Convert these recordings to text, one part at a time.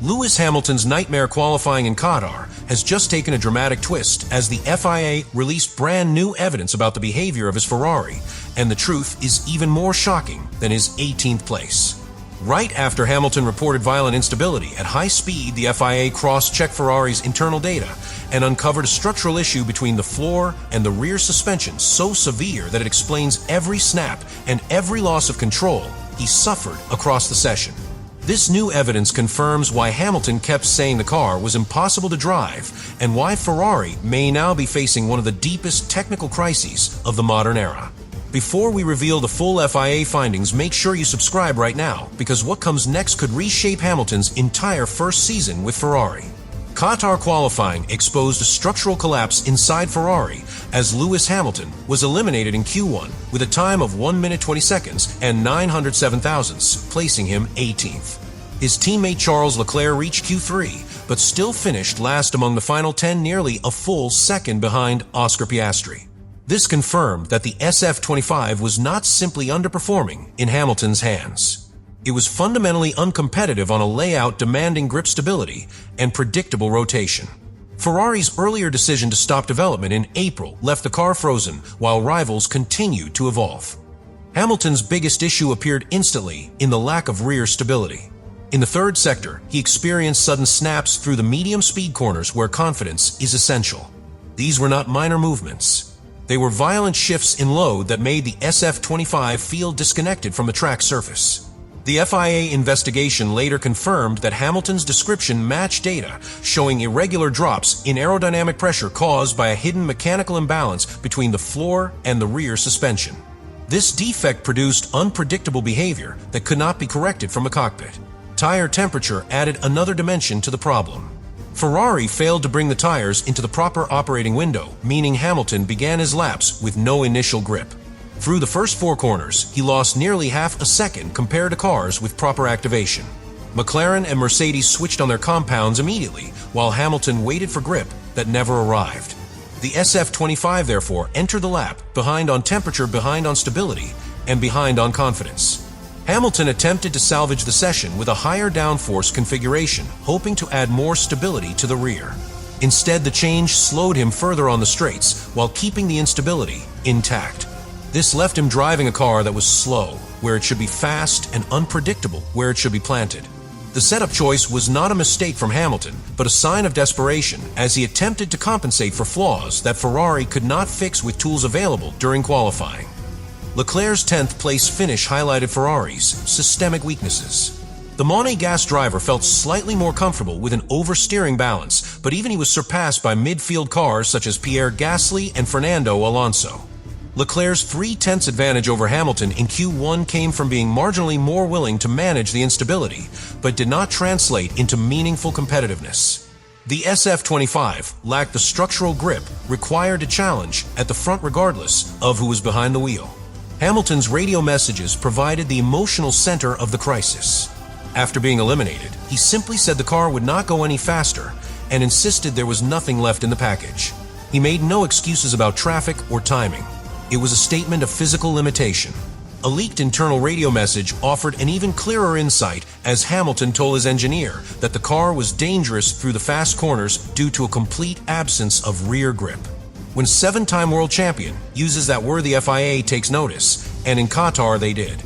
Lewis Hamilton's nightmare qualifying in Qatar has just taken a dramatic twist as the FIA released brand new evidence about the behavior of his Ferrari, and the truth is even more shocking than his 18th place. Right after Hamilton reported violent instability at high speed, the FIA cross-checked Ferrari's internal data and uncovered a structural issue between the floor and the rear suspension so severe that it explains every snap and every loss of control he suffered across the session. This new evidence confirms why Hamilton kept saying the car was impossible to drive and why Ferrari may now be facing one of the deepest technical crises of the modern era. Before we reveal the full FIA findings, make sure you subscribe right now, because what comes next could reshape Hamilton's entire first season with Ferrari. Qatar qualifying exposed a structural collapse inside Ferrari as Lewis Hamilton was eliminated in Q1 with a time of 1 minute 20 seconds and 907 thousandths, placing him 18th. His teammate Charles Leclerc reached Q3, but still finished last among the final 10, nearly a full second behind Oscar Piastri. This confirmed that the SF25 was not simply underperforming in Hamilton's hands. It was fundamentally uncompetitive on a layout demanding grip stability and predictable rotation. Ferrari's earlier decision to stop development in April left the car frozen while rivals continued to evolve. Hamilton's biggest issue appeared instantly in the lack of rear stability. In the third sector, he experienced sudden snaps through the medium speed corners where confidence is essential. These were not minor movements. They were violent shifts in load that made the SF25 feel disconnected from the track surface. The FIA investigation later confirmed that Hamilton's description matched data showing irregular drops in aerodynamic pressure caused by a hidden mechanical imbalance between the floor and the rear suspension. This defect produced unpredictable behavior that could not be corrected from a cockpit. Tire temperature added another dimension to the problem. Ferrari failed to bring the tires into the proper operating window, meaning Hamilton began his laps with no initial grip. Through the first 4 corners, he lost nearly half a second compared to cars with proper activation. McLaren and Mercedes switched on their compounds immediately, while Hamilton waited for grip that never arrived. The SF25 therefore entered the lap behind on temperature, behind on stability, and behind on confidence. Hamilton attempted to salvage the session with a higher downforce configuration, hoping to add more stability to the rear. Instead, the change slowed him further on the straights while keeping the instability intact. This left him driving a car that was slow, where it should be fast, and unpredictable, where it should be planted. The setup choice was not a mistake from Hamilton, but a sign of desperation as he attempted to compensate for flaws that Ferrari could not fix with tools available during qualifying. Leclerc's 10th place finish highlighted Ferrari's systemic weaknesses. The Monégasque driver felt slightly more comfortable with an oversteering balance, but even he was surpassed by midfield cars such as Pierre Gasly and Fernando Alonso. Leclerc's 0.3 advantage over Hamilton in Q1 came from being marginally more willing to manage the instability, but did not translate into meaningful competitiveness. The SF25 lacked the structural grip required to challenge at the front regardless of who was behind the wheel. Hamilton's radio messages provided the emotional center of the crisis. After being eliminated, he simply said the car would not go any faster and insisted there was nothing left in the package. He made no excuses about traffic or timing. It was a statement of physical limitation. A leaked internal radio message offered an even clearer insight as Hamilton told his engineer that the car was dangerous through the fast corners due to a complete absence of rear grip. When 7-time world champion uses that word, the FIA takes notice, and in Qatar they did.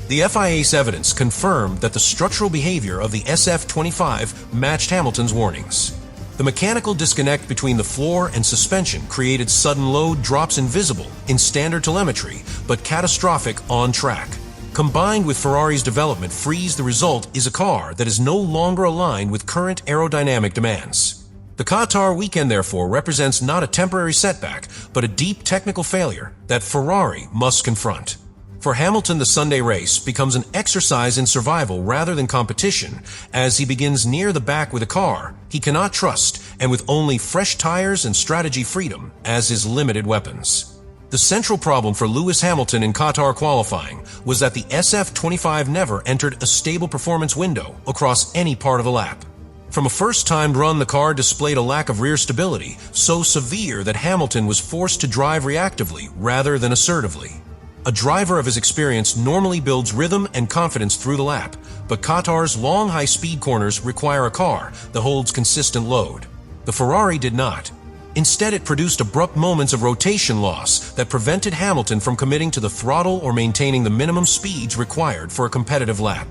The FIA's evidence confirmed that the structural behavior of the SF25 matched Hamilton's warnings. The mechanical disconnect between the floor and suspension created sudden load drops invisible in standard telemetry, but catastrophic on track. Combined with Ferrari's development freeze, the result is a car that is no longer aligned with current aerodynamic demands. The Qatar weekend, therefore, represents not a temporary setback, but a deep technical failure that Ferrari must confront. For Hamilton, the Sunday race becomes an exercise in survival rather than competition, as he begins near the back with a car he cannot trust and with only fresh tires and strategy freedom as his limited weapons. The central problem for Lewis Hamilton in Qatar qualifying was that the SF25 never entered a stable performance window across any part of the lap. From a first-timed run, the car displayed a lack of rear stability so severe that Hamilton was forced to drive reactively rather than assertively. A driver of his experience normally builds rhythm and confidence through the lap, but Qatar's long high-speed corners require a car that holds consistent load. The Ferrari did not. Instead, it produced abrupt moments of rotation loss that prevented Hamilton from committing to the throttle or maintaining the minimum speeds required for a competitive lap.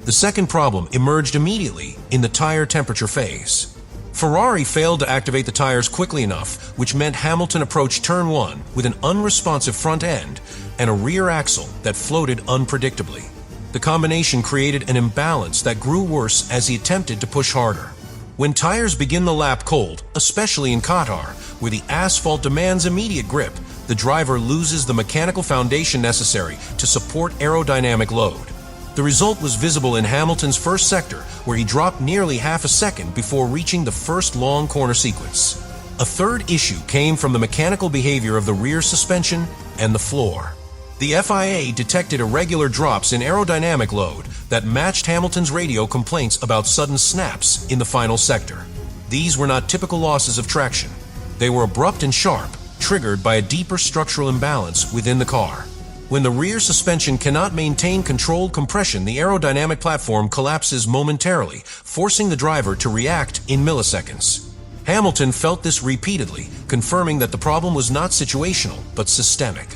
The second problem emerged immediately in the tire temperature phase. Ferrari failed to activate the tires quickly enough, which meant Hamilton approached turn 1 with an unresponsive front end and a rear axle that floated unpredictably. The combination created an imbalance that grew worse as he attempted to push harder. When tires begin the lap cold, especially in Qatar, where the asphalt demands immediate grip, the driver loses the mechanical foundation necessary to support aerodynamic load. The result was visible in Hamilton's first sector, where he dropped nearly half a second before reaching the first long corner sequence. A third issue came from the mechanical behavior of the rear suspension and the floor. The FIA detected irregular drops in aerodynamic load that matched Hamilton's radio complaints about sudden snaps in the final sector. These were not typical losses of traction. They were abrupt and sharp, triggered by a deeper structural imbalance within the car. When the rear suspension cannot maintain controlled compression, the aerodynamic platform collapses momentarily, forcing the driver to react in milliseconds. Hamilton felt this repeatedly, confirming that the problem was not situational, but systemic.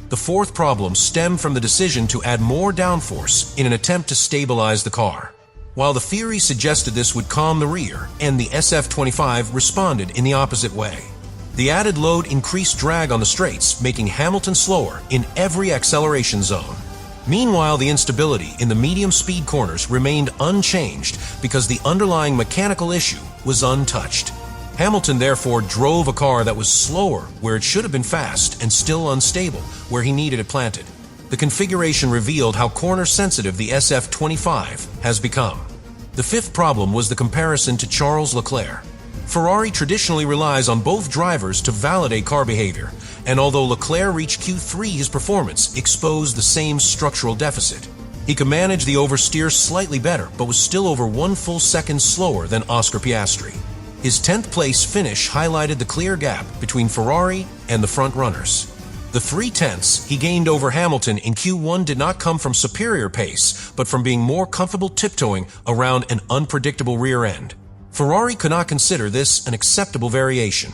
The fourth problem stemmed from the decision to add more downforce in an attempt to stabilize the car. While the theory suggested this would calm the rear, and the SF-25 responded in the opposite way. The added load increased drag on the straights, making Hamilton slower in every acceleration zone. Meanwhile, the instability in the medium-speed corners remained unchanged because the underlying mechanical issue was untouched. Hamilton therefore drove a car that was slower where it should have been fast and still unstable where he needed it planted. The configuration revealed how corner-sensitive the SF-25 has become. The fifth problem was the comparison to Charles Leclerc. Ferrari traditionally relies on both drivers to validate car behavior, and although Leclerc reached Q3, his performance exposed the same structural deficit. He could manage the oversteer slightly better, but was still over 1 full second slower than Oscar Piastri. His 10th place finish highlighted the clear gap between Ferrari and the front runners. The 0.3 he gained over Hamilton in Q1 did not come from superior pace, but from being more comfortable tiptoeing around an unpredictable rear end. Ferrari could not consider this an acceptable variation.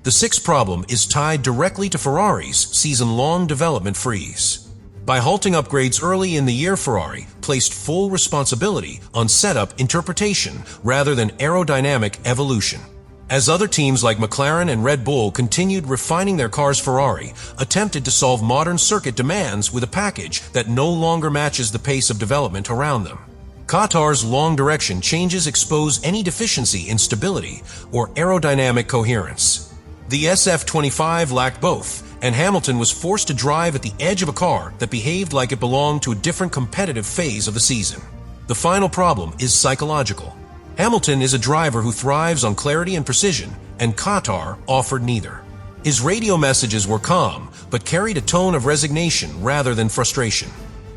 The sixth problem is tied directly to Ferrari's season-long development freeze. By halting upgrades early in the year, Ferrari placed full responsibility on setup interpretation rather than aerodynamic evolution. As other teams like McLaren and Red Bull continued refining their cars, Ferrari attempted to solve modern circuit demands with a package that no longer matches the pace of development around them. Qatar's long direction changes expose any deficiency in stability or aerodynamic coherence. The SF-25 lacked both, and Hamilton was forced to drive at the edge of a car that behaved like it belonged to a different competitive phase of the season. The final problem is psychological. Hamilton is a driver who thrives on clarity and precision, and Qatar offered neither. His radio messages were calm, but carried a tone of resignation rather than frustration.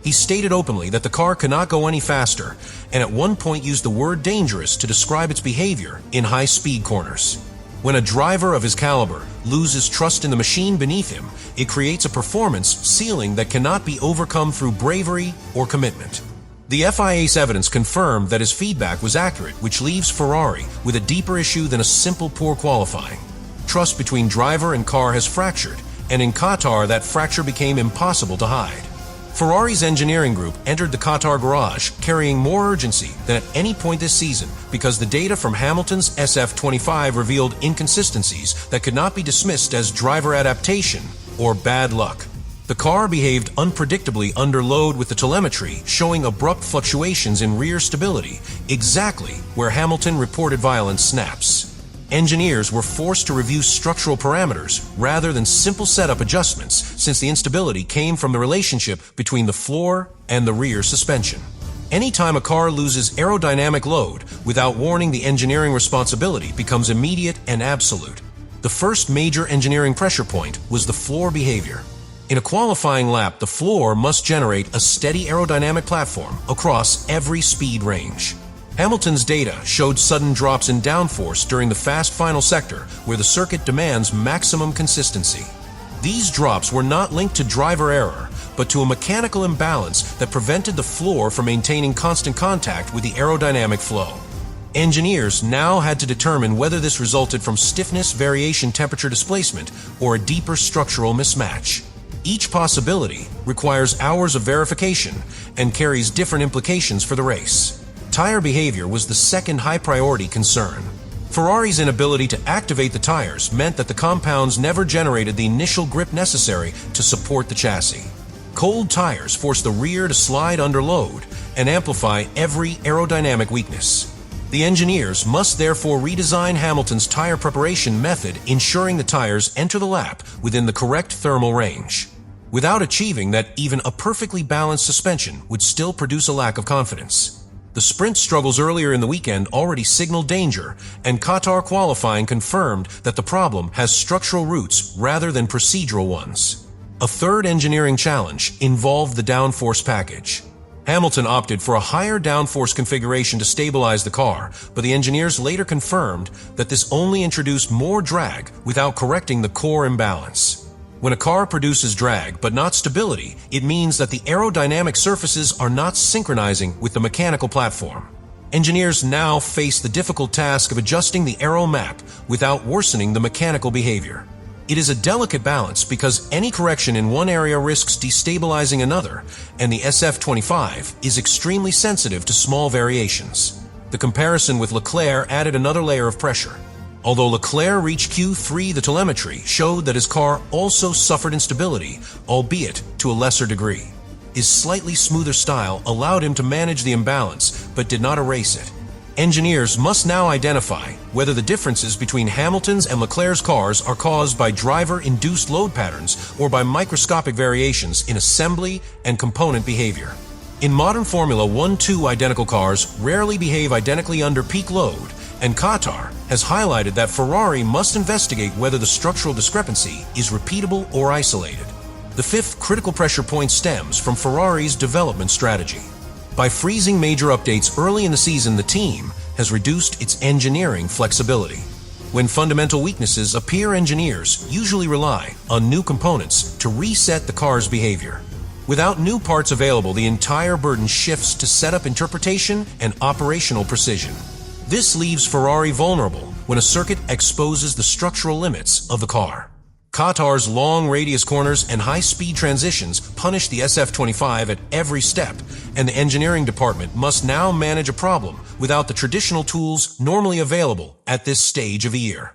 He stated openly that the car could not go any faster, and at one point used the word dangerous to describe its behavior in high-speed corners. When a driver of his caliber loses trust in the machine beneath him, it creates a performance ceiling that cannot be overcome through bravery or commitment. The FIA's evidence confirmed that his feedback was accurate, which leaves Ferrari with a deeper issue than a simple poor qualifying. Trust between driver and car has fractured, and in Qatar that fracture became impossible to hide. Ferrari's engineering group entered the Qatar garage carrying more urgency than at any point this season because the data from Hamilton's SF-25 revealed inconsistencies that could not be dismissed as driver adaptation or bad luck. The car behaved unpredictably under load with the telemetry showing abrupt fluctuations in rear stability, exactly where Hamilton reported violent snaps. Engineers were forced to review structural parameters rather than simple setup adjustments since the instability came from the relationship between the floor and the rear suspension. Anytime a car loses aerodynamic load without warning, the engineering responsibility becomes immediate and absolute. The first major engineering pressure point was the floor behavior. In a qualifying lap, the floor must generate a steady aerodynamic platform across every speed range. Hamilton's data showed sudden drops in downforce during the fast final sector where the circuit demands maximum consistency. These drops were not linked to driver error, but to a mechanical imbalance that prevented the floor from maintaining constant contact with the aerodynamic flow. Engineers now had to determine whether this resulted from stiffness, variation, temperature displacement, or a deeper structural mismatch. Each possibility requires hours of verification and carries different implications for the race. Tire behavior was the second high-priority concern. Ferrari's inability to activate the tires meant that the compounds never generated the initial grip necessary to support the chassis. Cold tires forced the rear to slide under load and amplify every aerodynamic weakness. The engineers must therefore redesign Hamilton's tire preparation method, ensuring the tires enter the lap within the correct thermal range. Without achieving that, even a perfectly balanced suspension would still produce a lack of confidence. The sprint struggles earlier in the weekend already signaled danger, and Qatar qualifying confirmed that the problem has structural roots rather than procedural ones. A third engineering challenge involved the downforce package. Hamilton opted for a higher downforce configuration to stabilize the car, but the engineers later confirmed that this only introduced more drag without correcting the core imbalance. When a car produces drag but not stability, it means that the aerodynamic surfaces are not synchronizing with the mechanical platform. Engineers now face the difficult task of adjusting the aero map without worsening the mechanical behavior. It is a delicate balance because any correction in one area risks destabilizing another, and the SF25 is extremely sensitive to small variations. The comparison with Leclerc added another layer of pressure. Although Leclerc reached Q3, the telemetry showed that his car also suffered instability, albeit to a lesser degree. His slightly smoother style allowed him to manage the imbalance, but did not erase it. Engineers must now identify whether the differences between Hamilton's and Leclerc's cars are caused by driver-induced load patterns or by microscopic variations in assembly and component behavior. In modern Formula 1-2, identical cars rarely behave identically under peak load, and Qatar has highlighted that Ferrari must investigate whether the structural discrepancy is repeatable or isolated. The fifth critical pressure point stems from Ferrari's development strategy. By freezing major updates early in the season, the team has reduced its engineering flexibility. When fundamental weaknesses appear, engineers usually rely on new components to reset the car's behavior. Without new parts available, the entire burden shifts to setup interpretation and operational precision. This leaves Ferrari vulnerable when a circuit exposes the structural limits of the car. Qatar's long radius corners and high-speed transitions punish the SF25 at every step, and the engineering department must now manage a problem without the traditional tools normally available at this stage of the year.